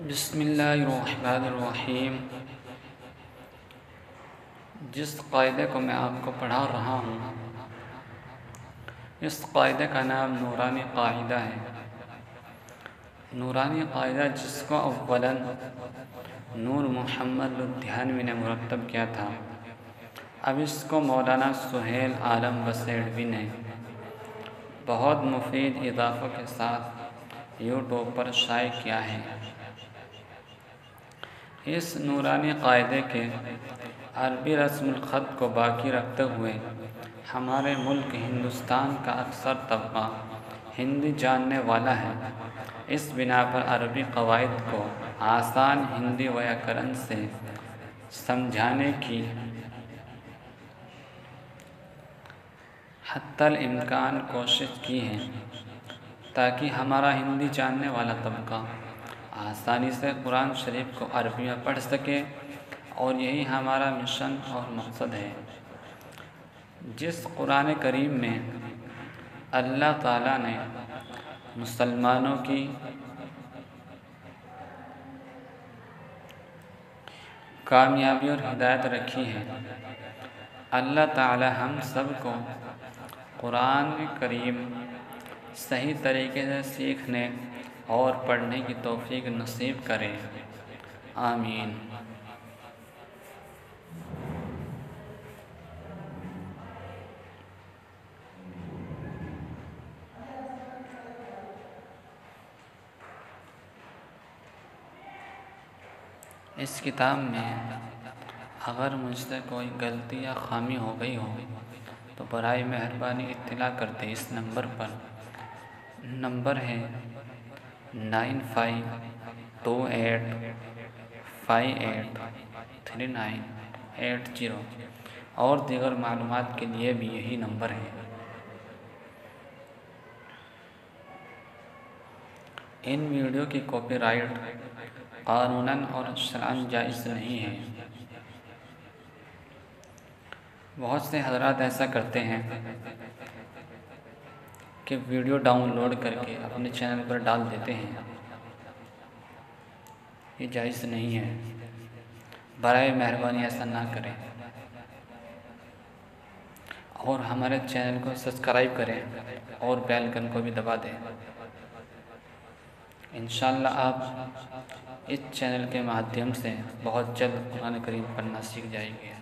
بسم اللہ الرحمن الرحیم۔ جس قاعدے کو میں آپ کو پڑھا رہا ہوں اس قاعدے کا نام نورانی قاعدہ ہے۔ نورانی قاعدہ جس کو اولاً نور محمد لدھیانوی نے مرتب کیا تھا، اب اس کو مولانا سہیل عالم بسیڑوی نے بہت مفید اضافوں کے ساتھ یوٹیوب پر شائع کیا ہے۔ اس نورانی قاعدے کے عربی رسم الخط کو باقی رکھتے ہوئے ہمارے ملک ہندوستان کا اکثر طبقہ ہندی جاننے والا ہے۔ اس بنا پر عربی قواعد کو آسان ہندی ویاکرن سے سمجھانے کی حتی الامکان کوشش کی ہے تاکہ ہمارا ہندی جاننے والا طبقہ آسانی سے قرآن شریف کو عربی میں پڑھ سکے، اور یہی ہمارا مشن اور مقصد ہے۔ جس قرآن کریم میں اللہ تعالیٰ نے مسلمانوں کی کامیابی اور ہدایت رکھی ہے، اللہ تعالیٰ ہم سب کو قرآن کریم صحیح طریقے سے سیکھنے اور پڑھنے کی توفیق نصیب کرے، آمین۔ اس کتاب میں اگر مجھ سے کوئی غلطی یا خامی ہو گئی ہو تو برائے مہربانی اطلاع کر دیں۔ اس نمبر پر نمبر ہے 9528583980، اور دیگر معلومات کے لیے بھی یہی نمبر ہے۔ ان ویڈیو کی کاپی رائٹ قانوناً اور شرعاً جائز نہیں ہے۔ بہت سے حضرات ایسا کرتے ہیں کہ ویڈیو ڈاؤن لوڈ کر کے اپنے چینل پر ڈال دیتے ہیں، یہ جائز نہیں ہے، برائے مہربانی ایسا نہ کریں، اور ہمارے چینل کو سبسکرائب کریں اور بیل آئیکن کو بھی دبا دیں۔ انشاءاللہ آپ اس چینل کے مادھیم سے بہت جلد قرآن کریم پڑھنا سیکھ جائیں گے۔